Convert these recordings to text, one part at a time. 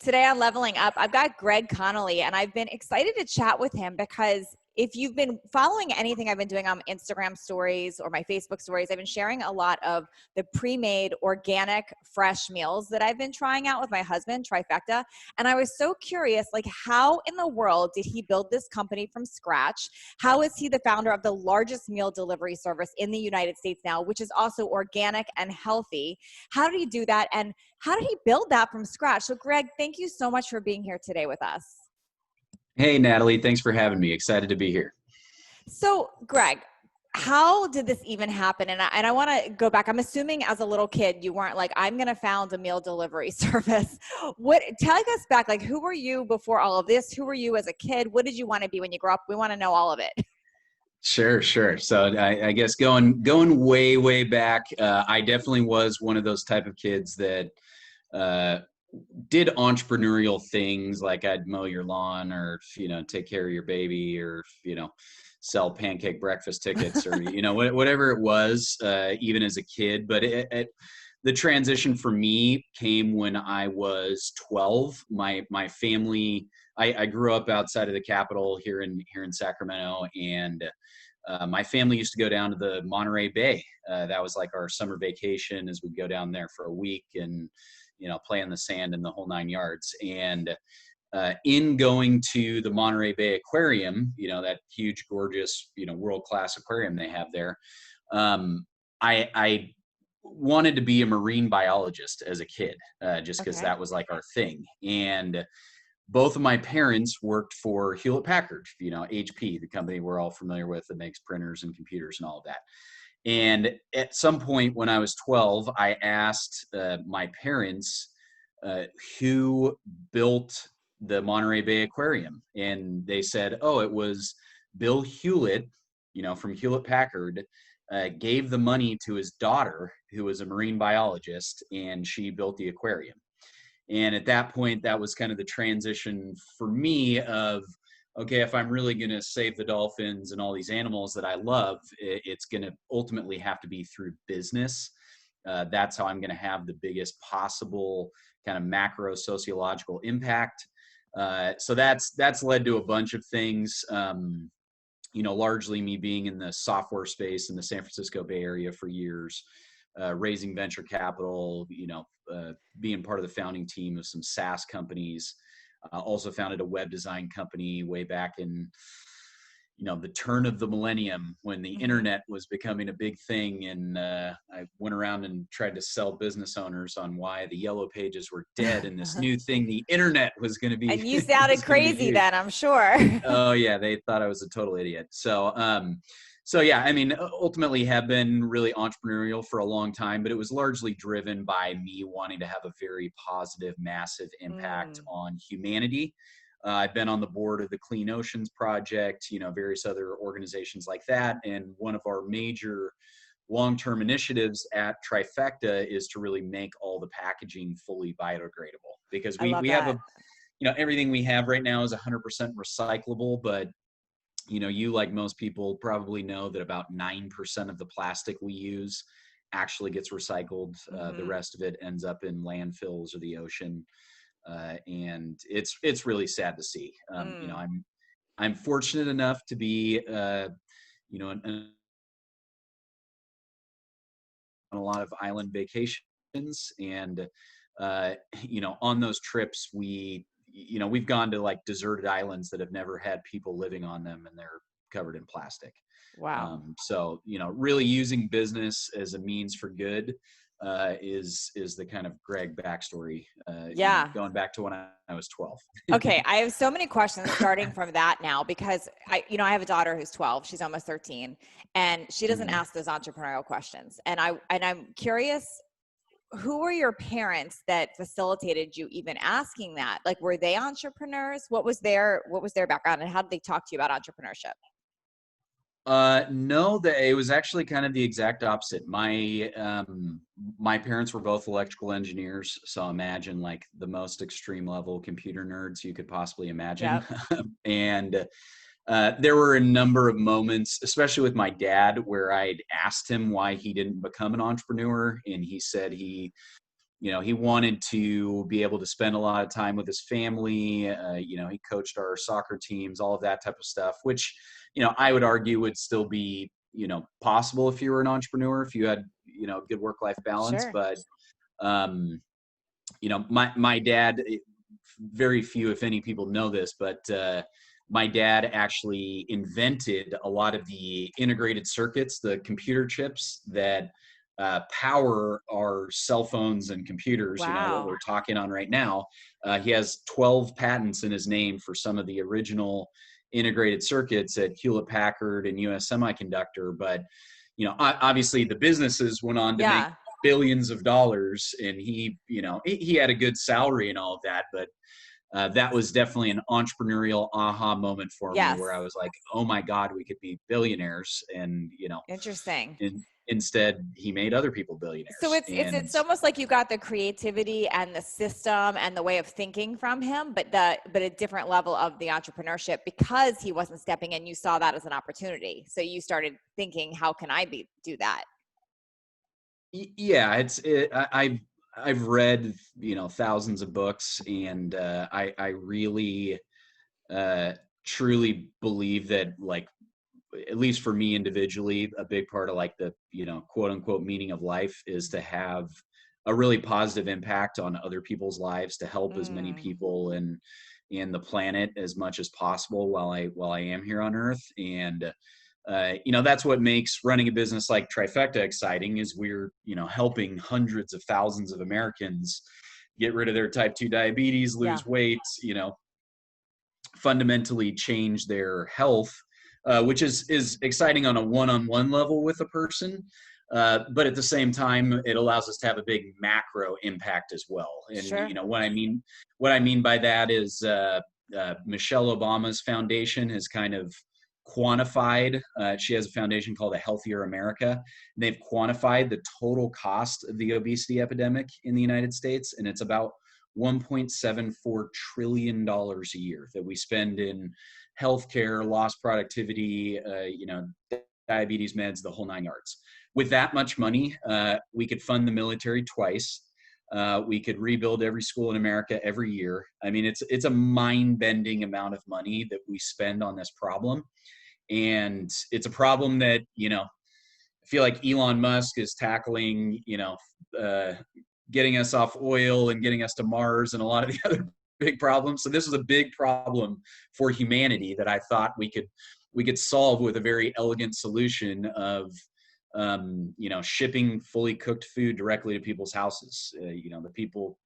Today on Leveling Up, I've got Greg Gonnolly, and I've been excited to chat with him because if you've been following anything I've been doing on Instagram stories or my Facebook stories, I've been sharing a lot of the pre-made organic fresh meals that I've been trying out with my husband, TRIFECTA. And I was so curious, like, how in the world did he build this company from scratch? How is he the founder of the largest meal delivery service in the United States now, which is also organic and healthy? How did he do that? And how did he build that from scratch? So Greg, thank you so much for being here today with us. Hey, Natalie, thanks for having me. Excited to be here. So Greg, how did this even happen? And I want to go back. I'm assuming as a little kid, you weren't like, I'm going to found a meal delivery service. Tell us back, like, who were you before all of this? Who were you as a kid? What did you want to be when you grew up? We want to know all of it. Sure. So I guess going way, way back, I definitely was one of those type of kids that did entrepreneurial things, like I'd mow your lawn or, take care of your baby or, sell pancake breakfast tickets or, whatever it was, even as a kid. But the transition for me came when I was 12. My family, I grew up outside of the capital here in Sacramento, and my family used to go down to the Monterey Bay. That was like our summer vacation, as we'd go down there for a week and play in the sand and the whole 9 yards. And in going to the Monterey Bay Aquarium, that huge, gorgeous, world-class aquarium they have there, I wanted to be a marine biologist as a kid, just because that was like our thing. And both of my parents worked for Hewlett Packard, HP, the company we're all familiar with that makes printers and computers and all of that. And at some point when I was 12, I asked my parents who built the Monterey Bay Aquarium. And they said, oh, it was Bill Hewlett, from Hewlett Packard, gave the money to his daughter, who was a marine biologist, and she built the aquarium. And at that point, that was kind of the transition for me of, okay, if I'm really going to save the dolphins and all these animals that I love, it's going to ultimately have to be through business. That's how I'm going to have the biggest possible kind of macro sociological impact. So that's led to a bunch of things, largely me being in the software space in the San Francisco Bay Area for years, raising venture capital, being part of the founding team of some SaaS companies. Also founded a web design company way back in, the turn of the millennium when the internet was becoming a big thing. And I went around and tried to sell business owners on why the yellow pages were dead and this new thing, the internet, was going to be. And you sounded crazy then, I'm sure. Oh yeah, they thought I was a total idiot. So yeah, I mean, ultimately have been really entrepreneurial for a long time, but it was largely driven by me wanting to have a very positive, massive impact on humanity. I've been on the board of the Clean Oceans Project, various other organizations like that. And one of our major long-term initiatives at TRIFECTA is to really make all the packaging fully biodegradable, because we have everything we have right now is 100% recyclable, but you, like most people, probably know that about 9% of the plastic we use actually gets recycled. The rest of it ends up in landfills or the ocean. And it's really sad to see. I'm fortunate enough to be, on a lot of island vacations, and, on those trips, we've gone to like deserted islands that have never had people living on them, and they're covered in plastic. Wow. So, really using business as a means for good is the kind of Greg backstory, going back to when I was 12. Okay. I have so many questions starting from that now, because I have a daughter who's 12, she's almost 13, and she doesn't ask those entrepreneurial questions. And I'm curious, who were your parents that facilitated you even asking that? Like, were they entrepreneurs? What was their background, and how did they talk to you about entrepreneurship? No, it was actually kind of the exact opposite. My parents were both electrical engineers, so imagine like the most extreme level computer nerds you could possibly imagine. Yep. And there were a number of moments, especially with my dad, where I'd asked him why he didn't become an entrepreneur, and he said he he wanted to be able to spend a lot of time with his family. He coached our soccer teams, all of that type of stuff, which, I would argue would still be, possible if you were an entrepreneur, if you had, good work-life balance. Sure. But, my dad, very few, if any, people know this, but my dad actually invented a lot of the integrated circuits, the computer chips that power our cell phones and computers, what Wow. we're talking on right now. He has 12 patents in his name for some of the original integrated circuits at Hewlett Packard and US Semiconductor. But, obviously the businesses went on to make Yeah. billions of dollars, and he had a good salary and all of that. But that was definitely an entrepreneurial aha moment for me, Yes. where I was like, oh my God, we could be billionaires. And, Interesting. instead he made other people So billionaires. it's almost like you got the creativity and the system and the way of thinking from him, but a different level of the entrepreneurship, because he wasn't stepping in. You saw that as an opportunity, so you started thinking, how can I do that? Yeah, I've read, thousands of books, and I really truly believe that, like, at least for me individually, a big part of, like, the, quote unquote meaning of life is to have a really positive impact on other people's lives, to help as many Mm, people and the planet as much as possible while I am here on Earth. And that's what makes running a business like Trifecta exciting, is we're, helping hundreds of thousands of Americans get rid of their type 2 diabetes, yeah, lose weight, fundamentally change their health, which is exciting on a one-on-one level with a person. But at the same time, it allows us to have a big macro impact as well. And, sure. what I mean by that is, Michelle Obama's foundation has kind of quantified. She has a foundation called A Healthier America. They've quantified the total cost of the obesity epidemic in the United States, and it's about $1.74 trillion a year that we spend in healthcare, lost productivity, diabetes meds, the whole nine yards. With that much money, we could fund the military twice. We could rebuild every school in America every year. I mean, it's a mind-bending amount of money that we spend on this problem. And it's a problem that, I feel like Elon Musk is tackling, getting us off oil and getting us to Mars and a lot of the other big problems. So this was a big problem for humanity that I thought we could solve with a very elegant solution of, shipping fully cooked food directly to people's houses. The people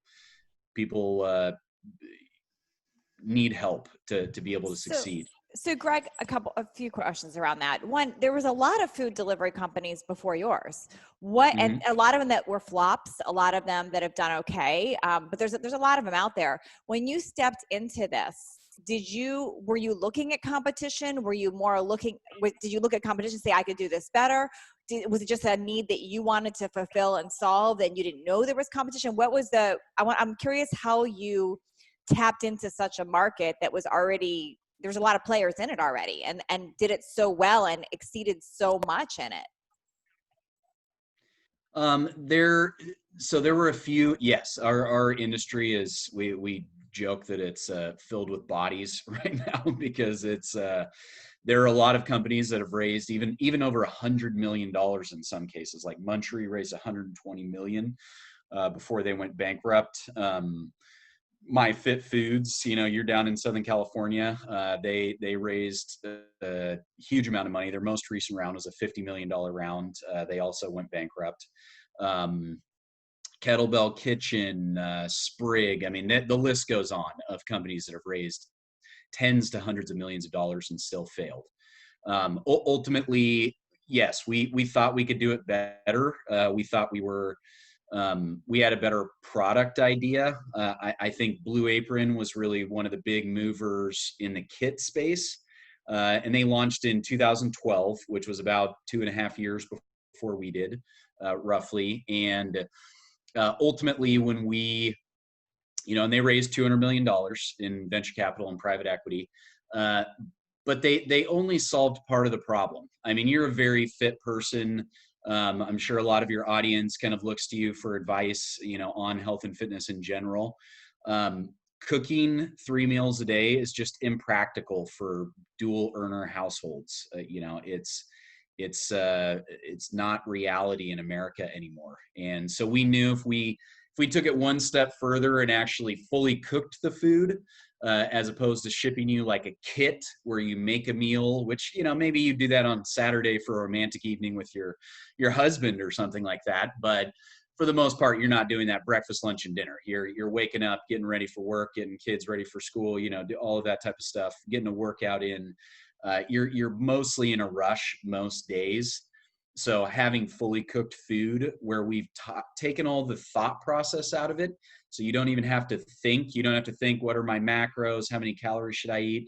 need help to be able to So, succeed. so Greg, a few questions around that. One, there was a lot of food delivery companies before yours. And Mm-hmm. a lot of them that were flops, a lot of them that have done okay. But there's a lot of them out there. When you stepped into this, were you looking at competition? Were you more did you look at competition and say, I could do this better? Was it just a need that you wanted to fulfill and solve, and you didn't know there was competition? I'm curious how you tapped into such a market that was already, there's a lot of players in it already, and did it so well and exceeded so much in it. There were a few. Yes, our industry is, we joke that it's filled with bodies right now, because there are a lot of companies that have raised even over $100 million in some cases. Like Munchery raised 120 million before they went bankrupt. My Fit Foods, you're down in Southern California. They raised a huge amount of money. Their most recent round was a $50 million round. They also went bankrupt. Kettlebell Kitchen, Sprig. I mean, the list goes on of companies that have raised tens to hundreds of millions of dollars and still failed. Ultimately, yes, we thought we could do it better. We thought we had a better product idea. I think Blue Apron was really one of the big movers in the kit space. And they launched in 2012, which was about 2.5 years before we did, roughly. And ultimately, when and they raised $200 million in venture capital and private equity. But they only solved part of the problem. I mean, you're a very fit person. I'm sure a lot of your audience kind of looks to you for advice, you know, on health and fitness in general. Cooking 3 meals a day is just impractical for dual earner households. You know, it's not reality in America anymore. And so we knew if we took it one step further and actually fully cooked the food, as opposed to shipping you like a kit where you make a meal, which, you know, maybe you do that on Saturday for a romantic evening with your husband or something like that. But for the most part, you're not doing that breakfast, lunch, and dinner. You're waking up, getting ready for work, getting kids ready for school, you know, do all of that type of stuff, getting a workout in. You're mostly in a rush most days. So having fully cooked food where we've taken all the thought process out of it, so you don't even have to think. You don't have to think, what are my macros? How many calories should I eat?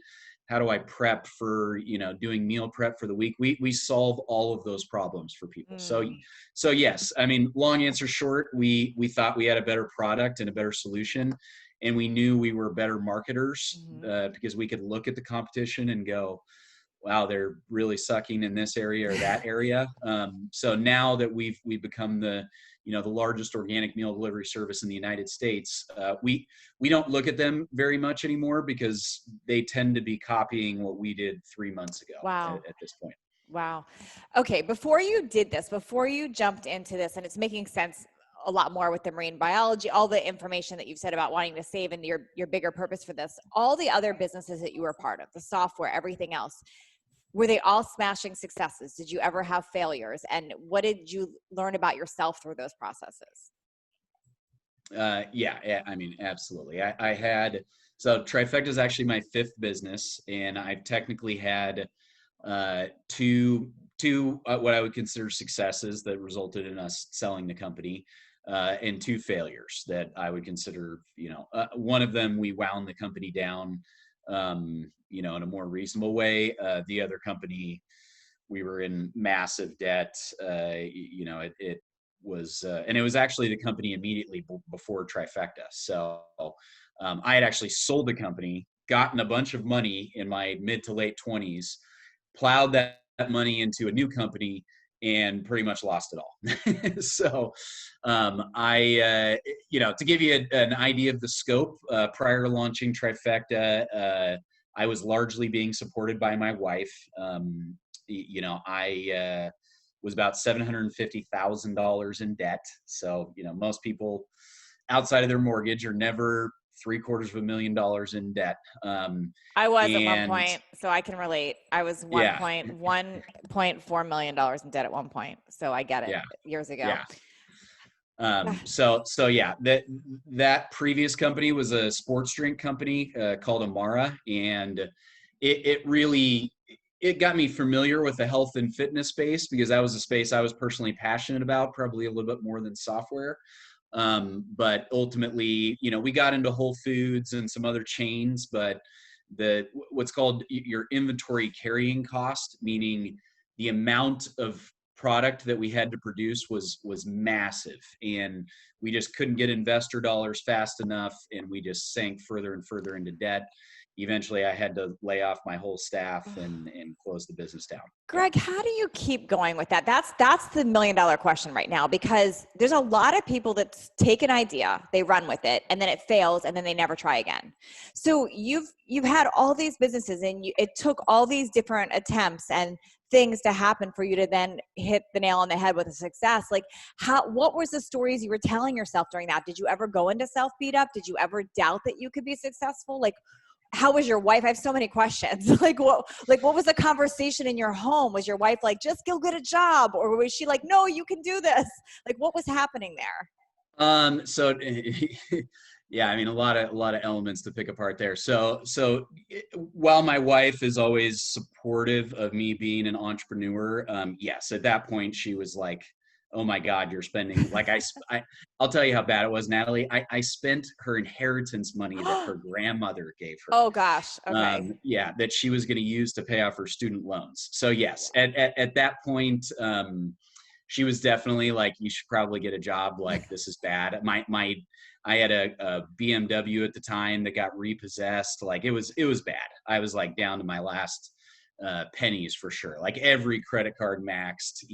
How do I prep for, you know, doing meal prep for the week? We solve all of those problems for people. So yes, I mean, long answer short, we thought we had a better product and a better solution, and we knew we were better marketers because we could look at the competition and go, wow, they're really sucking in this area or that area. So now that we've become the largest organic meal delivery service in the United States, we don't look at them very much anymore because they tend to be copying what we did 3 months ago. Wow. At this point. Wow. Okay. Before you jumped into this, and it's making sense a lot more with the marine biology, all the information that you've said about wanting to save and your bigger purpose for this, all the other businesses that you were part of, the software, everything else, were they all smashing successes? Did you ever have failures? And what did you learn about yourself through those processes? Yeah, I mean, absolutely. I had, so Trifecta is actually my 5th business, and I've technically had two what I would consider successes that resulted in us selling the company, and 2 failures that I would consider, one of them, we wound the company down, in a more reasonable way. The other company, we were in massive debt. It was, and it was actually the company immediately before Trifecta. So I had actually sold the company, gotten a bunch of money in my mid to late 20s, plowed that money into a new company, and pretty much lost it all. So to give you an idea of the scope, prior to launching Trifecta, I was largely being supported by my wife. I was about $750,000 in debt. So, most people outside of their mortgage are never $750,000 in debt. I was at one point, so I can relate. I was $1.4 million in debt at one point. So I get it. Years ago. So yeah, that previous company was a sports drink company called Amara, and it got me familiar with the health and fitness space because that was a space I was personally passionate about, probably a little bit more than software. But ultimately, we got into Whole Foods and some other chains, but what's called your inventory carrying cost, meaning the amount of product that we had to produce was massive, and we just couldn't get investor dollars fast enough, and we just sank further and further into debt. Eventually I had to lay off my whole staff and close the business down. Greg, how do you keep going with that? That's the $1 million question right now, because there's a lot of people that take an idea, they run with it, and then it fails, and then they never try again. So you've had all these businesses, and it took all these different attempts and things to happen for you to then hit the nail on the head with a success. Like, what was the stories you were telling yourself during that? Did you ever go into self-beat up? Did you ever doubt that you could be successful? Like, how was your wife? I have so many questions. Like what was the conversation in your home? Was your wife like, just go get a job? Or was she like, no, you can do this? Like, what was happening there? So yeah, I mean, a lot of elements to pick apart there. So while my wife is always supportive of me being an entrepreneur, yes, at that point she was like, oh my God, you're spending, like, I'll tell you how bad it was, Natalie. I spent her inheritance money that her grandmother gave her. Oh gosh. Okay. That she was going to use to pay off her student loans. So yes, at that point, she was definitely like, you should probably get a job. Like, this is bad. I had a BMW at the time that got repossessed. Like, it was bad. I was like down to my last pennies for sure. Like every credit card maxed,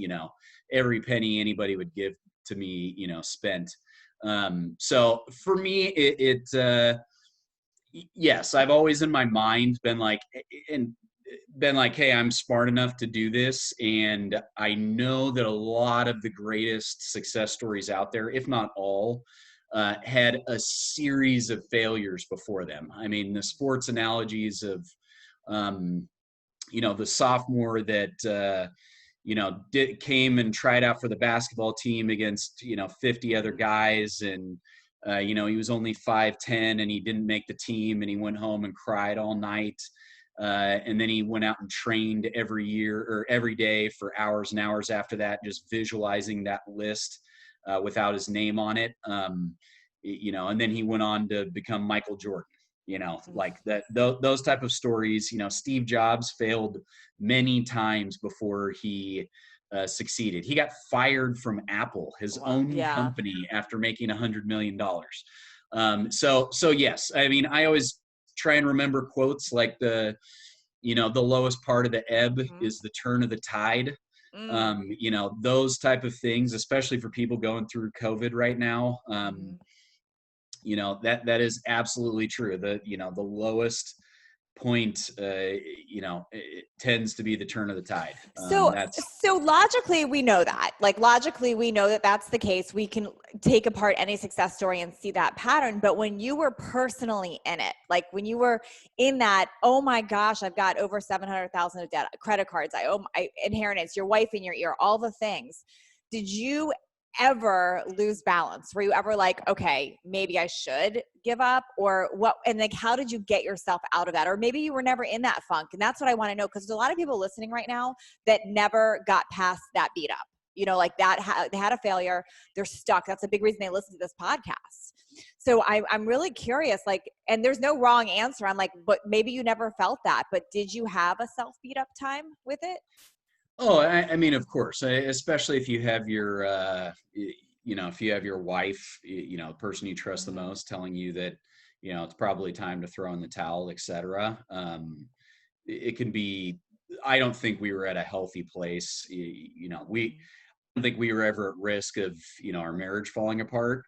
every penny anybody would give to me, spent. So for me, yes, I've always in my mind been like, hey, I'm smart enough to do this. And I know that a lot of the greatest success stories out there, if not all, had a series of failures before them. I mean, the sports analogies of, the sophomore that, came and tried out for the basketball team against, 50 other guys. And, he was only 5'10" and he didn't make the team, and he went home and cried all night. And then he went out and trained every year or every day for hours and hours after that, just visualizing that list without his name on it. And then he went on to become Michael Jordan. Like that, those type of stories. Steve Jobs failed many times before he succeeded. He got fired from Apple, his own company, after making $100 million. So yes, I mean, I always try and remember quotes like the lowest part of the ebb is the turn of the tide. Those type of things, especially for people going through COVID right now. That is absolutely true. The lowest point, it tends to be the turn of the tide. So logically, we know that. Like logically, we know that that's the case. We can take apart any success story and see that pattern. But when you were personally in it, like when you were in that, oh my gosh, I've got over 700,000 of debt, credit cards, I owe my inheritance, your wife in your ear, all the things. Did you ever lose balance? Were you ever like, okay, maybe I should give up, or what? And like, how did you get yourself out of that? Or maybe you were never in that funk. And that's what I want to know. Cause there's a lot of people listening right now that never got past that beat up, like that, they had a failure, they're stuck. That's a big reason they listen to this podcast. So I'm really curious, like, and there's no wrong answer. I'm like, but maybe you never felt that, but did you have a self beat up time with it? Oh, I mean, of course, especially if you have your, if you have your wife, the person you trust the most telling you that, it's probably time to throw in the towel, et cetera. It can be, I don't think we were at a healthy place. I don't think we were ever at risk of, our marriage falling apart,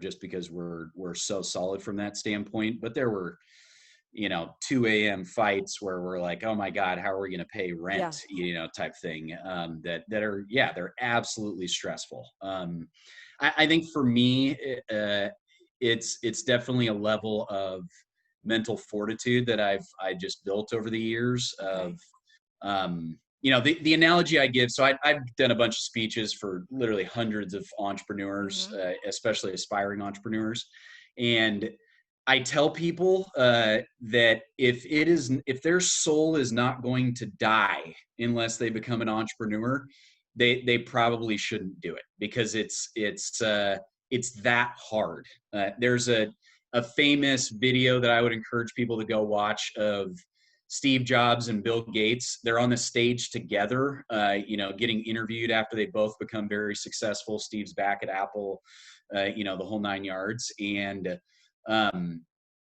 just because we're so solid from that standpoint. But there were, 2 a.m. fights where we're like, oh my God, how are we going to pay rent, type thing, that are, they're absolutely stressful. I think for me, it's definitely a level of mental fortitude that I just built over the years of, the analogy I give. So I've done a bunch of speeches for literally hundreds of entrepreneurs, especially aspiring entrepreneurs. And I tell people that if their soul is not going to die unless they become an entrepreneur, they probably shouldn't do it, because it's that hard. There's a famous video that I would encourage people to go watch of Steve Jobs and Bill Gates. They're on the stage together, getting interviewed after they both become very successful. Steve's back at Apple, the whole 9 yards. And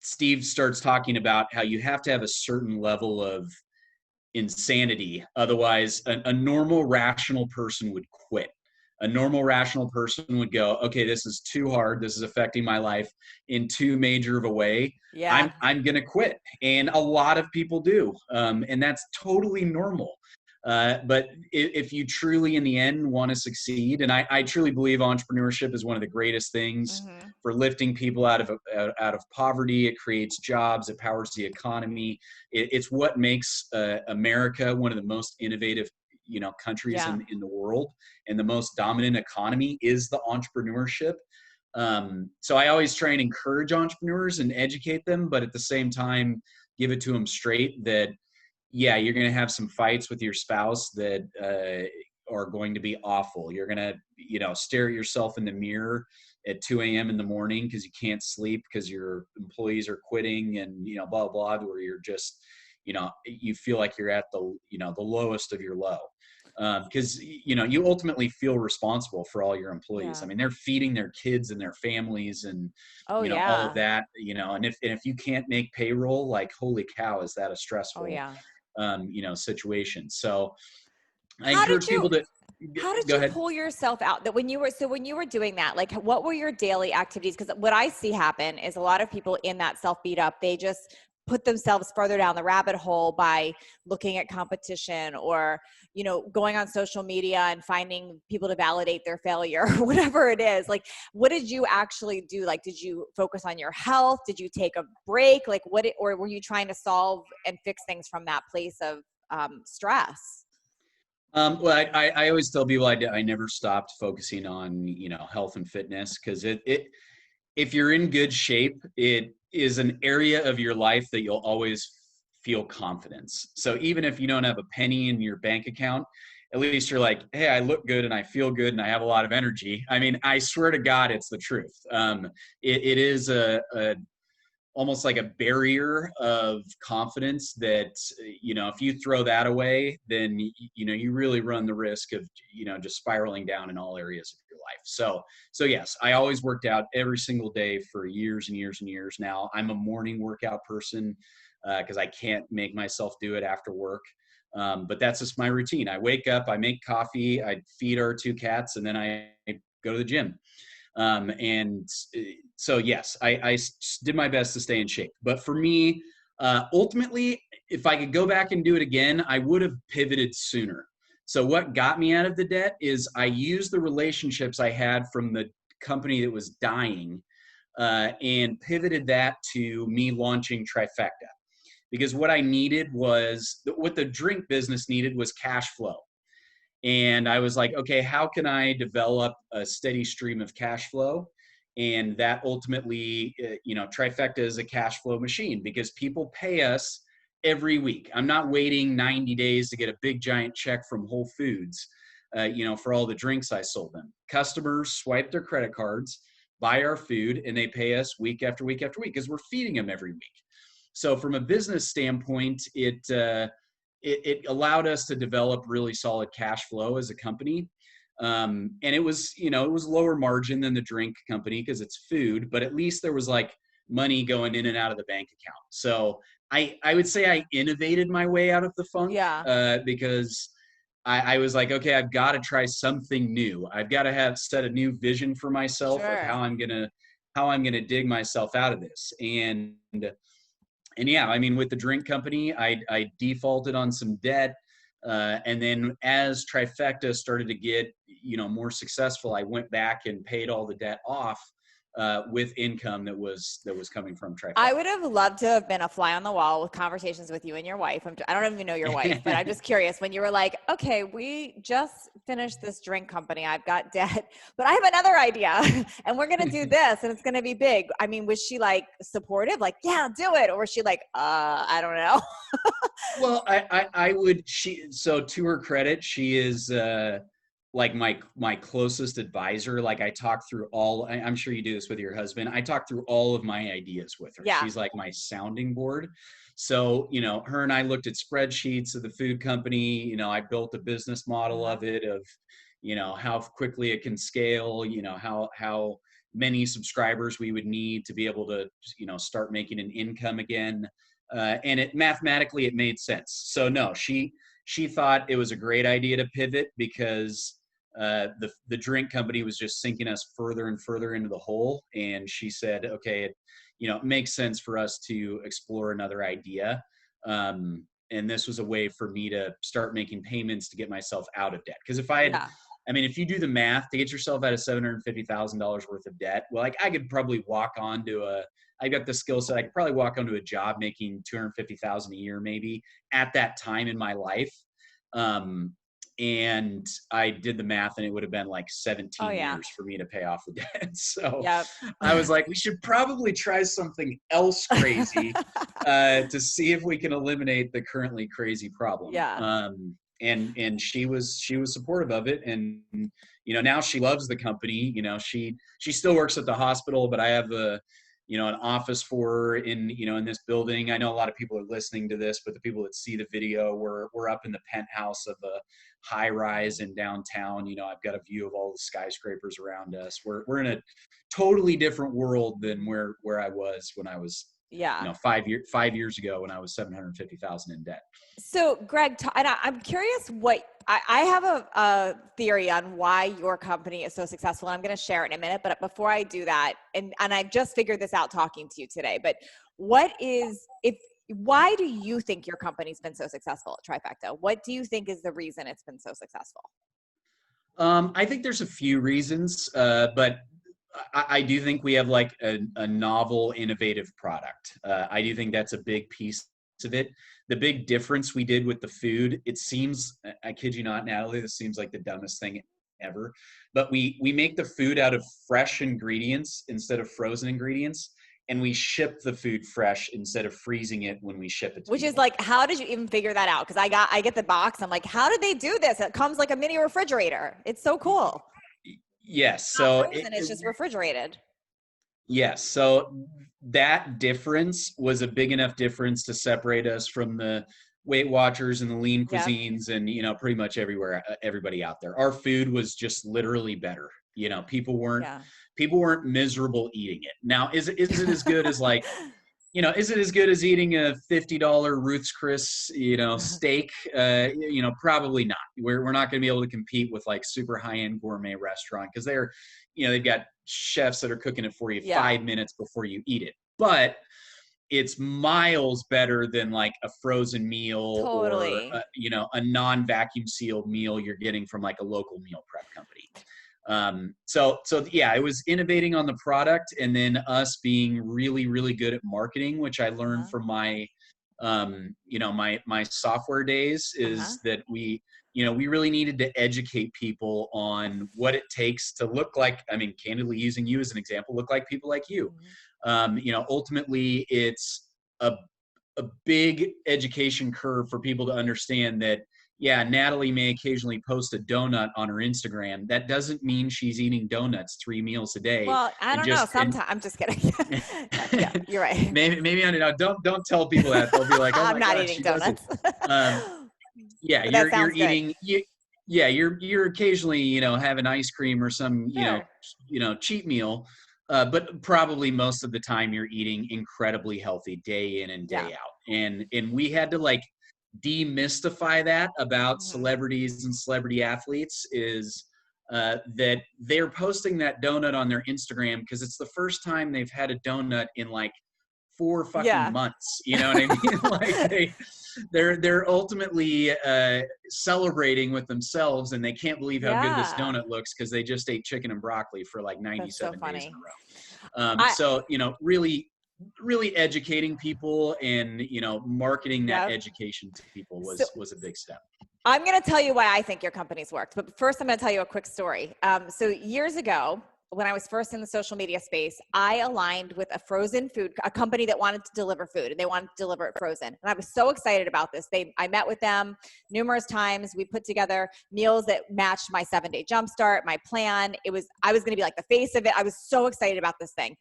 Steve starts talking about how you have to have a certain level of insanity. Otherwise, a normal, rational person would quit. A normal, rational person would go, okay, this is too hard. This is affecting my life in too major of a way. Yeah. I'm going to quit. And a lot of people do. And that's totally normal. But if you truly, in the end, want to succeed, and I truly believe entrepreneurship is one of the greatest things for lifting people out of poverty. It creates jobs. It powers the economy. It's what makes America one of the most innovative, countries in the world, and the most dominant economy is the entrepreneurship. So I always try and encourage entrepreneurs and educate them, but at the same time, give it to them straight that, yeah, you're going to have some fights with your spouse that are going to be awful. You're going to, stare at yourself in the mirror at 2 a.m. in the morning because you can't sleep because your employees are quitting and, blah, blah, where you're just, you feel like you're at the, the lowest of your low. Because, you ultimately feel responsible for all your employees. I mean, they're feeding their kids and their families and, all of that, and if you can't make payroll, like, holy cow, is that a stressful situations. So I How did encourage you people to How did go you ahead. pull yourself out that when you were doing that, like what were your daily activities? Because what I see happen is a lot of people in that self beat up, they just put themselves further down the rabbit hole by looking at competition or, going on social media and finding people to validate their failure or whatever it is. Like, what did you actually do? Like, did you focus on your health? Did you take a break? Like or were you trying to solve and fix things from that place of stress? Well, I always tell people I never stopped focusing on, health and fitness, because if you're in good shape, it is an area of your life that you'll always feel confidence. So even if you don't have a penny in your bank account, at least you're like, hey, I look good and I feel good and I have a lot of energy. I mean, I swear to God, it's the truth. It is a almost like a barrier of confidence that, if you throw that away, then you really run the risk of just spiraling down in all areas of your life. So yes, I always worked out every single day for years and years and years. Now I'm a morning workout person because I can't make myself do it after work. But that's just my routine. I wake up, I make coffee, I feed our two cats, and then I go to the gym. And so, yes, I did my best to stay in shape. But for me, ultimately, if I could go back and do it again, I would have pivoted sooner. So what got me out of the debt is I used the relationships I had from the company that was dying and pivoted that to me launching Trifecta. Because what what the drink business needed was cash flow. And I was like, okay, how can I develop a steady stream of cash flow? And that ultimately, Trifecta is a cash flow machine because people pay us every week. I'm not waiting 90 days to get a big giant check from Whole Foods, for all the drinks I sold them. Customers swipe their credit cards, buy our food, and they pay us week after week after week because we're feeding them every week. So from a business standpoint, it allowed us to develop really solid cash flow as a company. And it was lower margin than the drink company because it's food, but at least there was like money going in and out of the bank account. So I would say I innovated my way out of the funk Yeah. because I was like, okay, I've got to try something new. I've got to set a new vision for myself of Sure. how I'm gonna dig myself out of this. And yeah, I mean, with the drink company, I defaulted on some debt. And then as Trifecta started to get, more successful, I went back and paid all the debt off with income that was coming from I Trifecta. would have loved to have been a fly on the wall with conversations with you and your wife. I don't even know your wife, but I'm just curious when you were like, okay, we just finished this drink company. I've got debt, but I have another idea and we're going to do this and it's going to be big. I mean, was she like supportive? Like, yeah, do it. Or was she like, I don't know. Well, I would so to her credit, she is like my closest advisor. Like I talk through I'm sure you do this with your husband. I talk through all of my ideas with her. Yeah. She's like my sounding board. So, her and I looked at spreadsheets of the food company. I built a business model Uh-huh. of it of, how quickly it can scale, how many subscribers we would need to be able to, start making an income again. And it mathematically it made sense. So no, she thought it was a great idea to pivot because the drink company was just sinking us further and further into the hole. And she said, okay, it makes sense for us to explore another idea. And this was a way for me to start making payments to get myself out of debt. Because Yeah. if you do the math to get yourself out of $750,000 worth of debt, well, like I could probably I got the skill set. I could probably walk onto a job making $250,000 a year, maybe at that time in my life. And I did the math and it would have been like Oh 17 yeah. years for me to pay off the debt. So Yep. I was like, we should probably try something else crazy to see if we can eliminate the currently crazy problem. Yeah. And she was supportive of it. And, now she loves the company. She still works at the hospital, but I have an office for her in this building. I know a lot of people are listening to this, but the people that see the video, we're up in the penthouse of a high rise in downtown. I've got a view of all the skyscrapers around us. We're in a totally different world than where I was when I was Yeah. 5 years ago when I was 750,000 in debt. So Greg, and I'm curious what, I have a theory on why your company is so successful. And I'm going to share it in a minute, but before I do that, and I've just figured this out talking to you today, but why do you think your company's been so successful at Trifecta? What do you think is the reason it's been so successful? I think there's a few reasons, but I do think we have like a novel, innovative product. I do think that's a big piece of it. The big difference we did with the food, it seems, I kid you not, Natalie, this seems like the dumbest thing ever, but we make the food out of fresh ingredients instead of frozen ingredients. And we ship the food fresh instead of freezing it when we ship it to Which people. is like, how did you even figure that out? Because I get the box. I'm like, how did they do this? It comes like a mini refrigerator. It's so cool. Yes. It's So not frozen, it's just refrigerated. yes. So that difference was a big enough difference to separate us from the Weight Watchers and the lean Yeah. cuisines and, pretty much everybody out there. Our food was just literally better. People weren't miserable eating it. Now, is it as good as like, is it as good as eating a $50 Ruth's Chris, steak? Probably not. We're not going to be able to compete with like super high-end gourmet restaurant because they've got chefs that are cooking it for you 5 minutes before you eat it. But it's miles better than like a frozen meal Totally. or a non-vacuum sealed meal you're getting from like a local meal prep company. So yeah, it was innovating on the product and then us being really, really good at marketing, which I learned from my, my software days is that we really needed to educate people on what it takes to look like, candidly using you as an example, look like people like you. Ultimately it's a big education curve for people to understand that, yeah, Natalie may occasionally post a donut on her Instagram. That doesn't mean she's eating donuts 3 meals a day. Well, I don't know. Sometimes I'm just kidding. Yeah, you're right. Maybe I don't know. Don't tell people that. They'll be like, "Oh my I'm not God, eating she donuts. Yeah, you're eating. You're occasionally having ice cream or some Sure. cheat meal, but probably most of the time you're eating incredibly healthy day in and day out. And we had to like demystify that about celebrities and celebrity athletes is that they're posting that donut on their Instagram because it's the first time they've had a donut in like 4 fucking months. You know what I mean? Like they're ultimately celebrating with themselves and they can't believe how good this donut looks because they just ate chicken and broccoli for like 97 days in a row. So really educating people and marketing that education to people was a big step. I'm going to tell you why I think your company's worked, but first I'm going to tell you a quick story. So years ago, when I was first in the social media space, I aligned with a company that wanted to deliver food, and they wanted to deliver it frozen. And I was so excited about this. I met with them numerous times. We put together meals that matched my 7-day jumpstart, my plan. I was going to be like the face of it. I was so excited about this thing.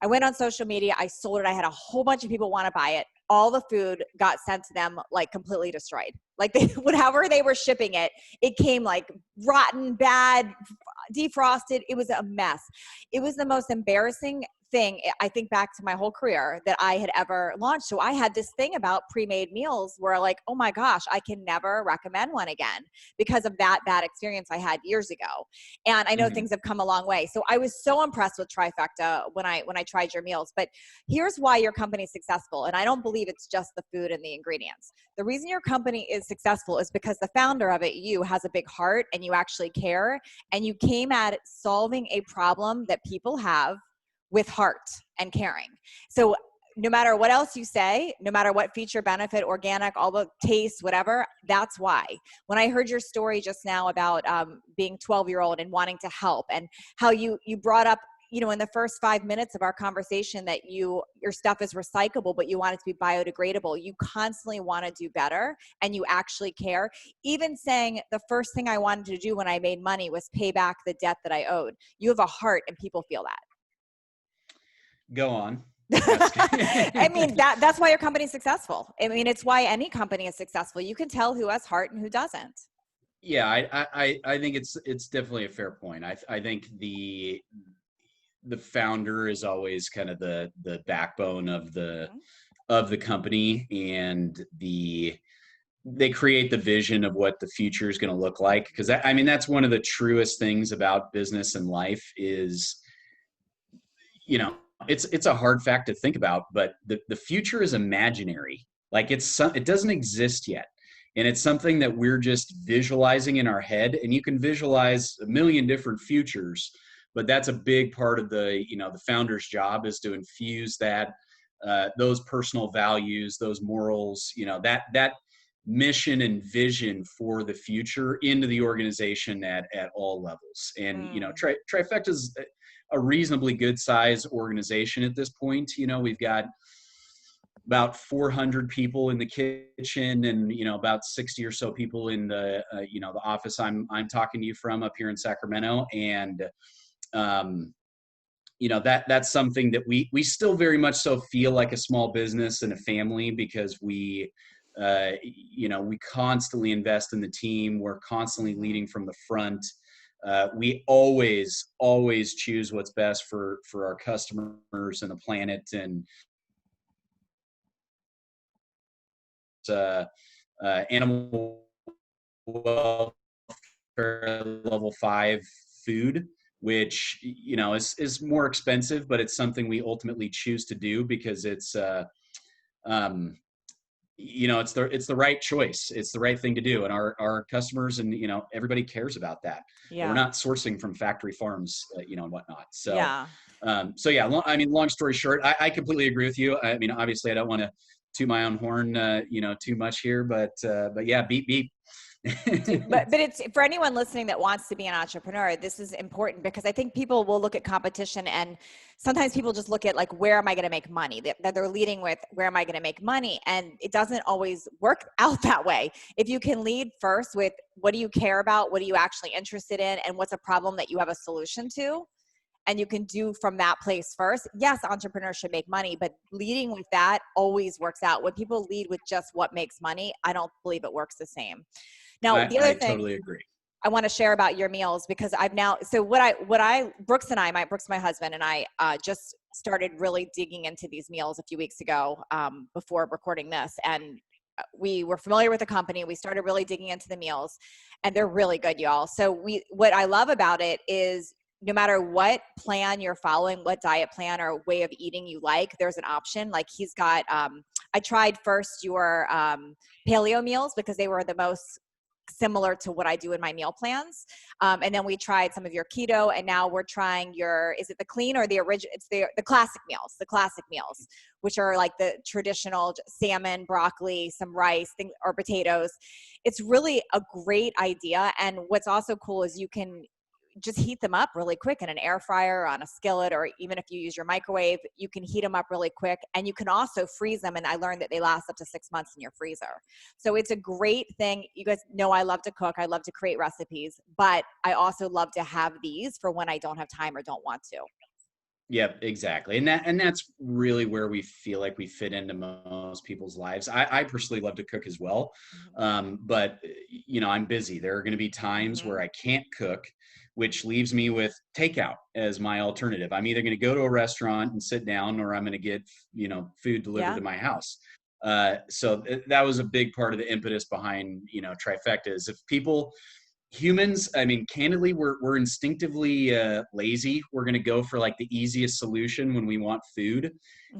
I went on social media. I sold it. I had a whole bunch of people want to buy it. All the food got sent to them like completely destroyed. Like however they were shipping it, it came like rotten, bad, defrosted. It was a mess. It was the most embarrassing thing, I think back to my whole career, that I had ever launched. So I had this thing about pre-made meals where like, oh my gosh, I can never recommend one again because of that bad experience I had years ago. And I know things have come a long way. So I was so impressed with Trifecta when I tried your meals. But here's why your company is successful. And I don't believe it's just the food and the ingredients. The reason your company is successful is because the founder of it, you, has a big heart and you actually care. And you came at it solving a problem that people have with heart and caring. So no matter what else you say, no matter what feature, benefit, organic, all the taste, whatever, that's why. When I heard your story just now about being 12-year-old and wanting to help, and how you brought up, in the first 5 minutes of our conversation that your stuff is recyclable, but you want it to be biodegradable. You constantly want to do better and you actually care. Even saying the first thing I wanted to do when I made money was pay back the debt that I owed. You have a heart and people feel that. Go on. I mean, that's why your company's successful. I mean, it's why any company is successful. You can tell who has heart and who doesn't. Yeah, I think it's definitely a fair point. I think the the founder is always kind of the backbone of Mhm. the company, and they create the vision of what the future is going to look like. Because I mean, that's one of the truest things about business and life is, you know, it's a hard fact to think about, but the future is imaginary. Like it doesn't exist yet. And it's something that we're just visualizing in our head, and you can visualize a million different futures, but that's a big part of the founder's job, is to infuse that, those personal values, those morals, that mission and vision for the future into the organization at all levels. And, Mm. Trifecta is a reasonably good size organization at this point. We've got about 400 people in the kitchen, and about 60 or so people in the the office I'm talking to you from up here in Sacramento. And that's something that we still very much so feel like a small business and a family, because we constantly invest in the team. We're constantly leading from the front. We always choose what's best for our customers and the planet. And animal welfare level 5 food, which is more expensive, but it's something we ultimately choose to do because it's it's the right choice. It's the right thing to do, and our customers and everybody cares about that. We're Yeah. not sourcing from factory farms, and whatnot. So Yeah. long story short, I completely agree with you. I mean, obviously, I don't want to toot my own horn, too much here, but yeah, beep beep. But it's for anyone listening that wants to be an entrepreneur, this is important, because I think people will look at competition, and sometimes people just look at like, where am I going to make money? That they're leading with, where am I going to make money? And it doesn't always work out that way. If you can lead first with, what do you care about? What are you actually interested in? And what's a problem that you have a solution to? And you can do from that place first. Yes, entrepreneurs should make money, but leading with that always works out. When people lead with just what makes money, I don't believe it works the same. Now, the other I thing totally agree. I want to share about your meals, because I've now, so Brooks, my husband and I just started really digging into these meals a few weeks ago, before recording this. And we were familiar with the company. We started really digging into the meals, and they're really good, y'all. So what I love about it is, no matter what plan you're following, what diet plan or way of eating you like, there's an option. Like he's got, I tried first your paleo meals, because they were the most similar to what I do in my meal plans. And then we tried some of your keto, and now we're trying is it the clean or the original? It's the classic meals, which are like the traditional salmon, broccoli, some rice, or potatoes. It's really a great idea. And what's also cool is you can just heat them up really quick in an air fryer, or on a skillet, or even if you use your microwave, you can heat them up really quick. And you can also freeze them. And I learned that they last up to 6 months in your freezer. So it's a great thing. You guys know I love to cook. I love to create recipes, but I also love to have these for when I don't have time or don't want to. Yep, exactly. And that's really where we feel like we fit into most people's lives. I personally love to cook as well. But I'm busy. There are going to be times where I can't cook, which leaves me with takeout as my alternative. I'm either going to go to a restaurant and sit down, or I'm going to get, food delivered to my house. So that was a big part of the impetus behind, Trifecta, is if humans, I mean, candidly, we're instinctively lazy. We're going to go for like the easiest solution when we want food.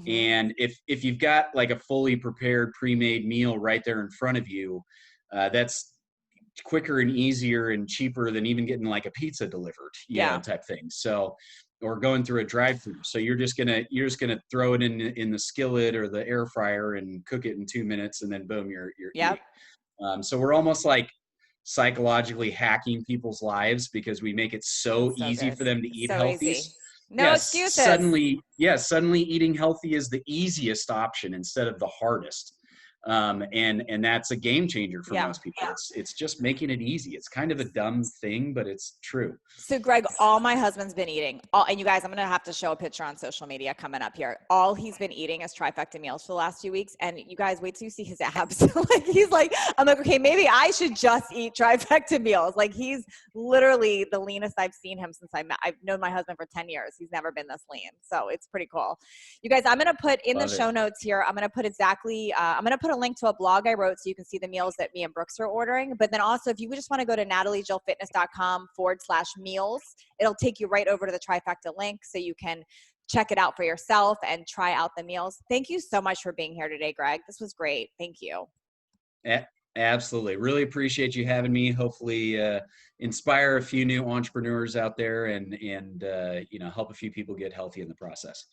And if you've got like a fully prepared, pre-made meal right there in front of you, that's quicker and easier and cheaper than even getting like a pizza delivered, type thing. So, or going through a drive-through. So you're just gonna throw it in the skillet or the air fryer and cook it in 2 minutes, and then boom, you're eating. So we're almost like psychologically hacking people's lives, because we make it so easy for them to eat healthy. No excuses. Suddenly eating healthy is the easiest option instead of the hardest. And that's a game changer for Yeah. most people. It's just making it easy. It's kind of a dumb thing, but it's true. So Greg, all my husband's been eating, and you guys, I'm going to have to show a picture on social media coming up here. All he's been eating is trifecta meals for the last few weeks. And you guys, wait till you see his abs. Like, he's like, I'm like, okay, maybe I should just eat trifecta meals. Like, he's literally the leanest I've seen him since I've known my husband for 10 years. He's never been this lean. So it's pretty cool. You guys, I'm going to put in the show notes here, I'm going to put I'm going to put a link to a blog I wrote so you can see the meals that me and Brooks are ordering. But then also, if you just want to go to nataliejillfitness.com/meals, it'll take you right over to the trifecta link so you can check it out for yourself and try out the meals. Thank you so much for being here today, Greg. This was great. Thank you. Absolutely. Really appreciate you having me. Hopefully inspire a few new entrepreneurs out there and help a few people get healthy in the process.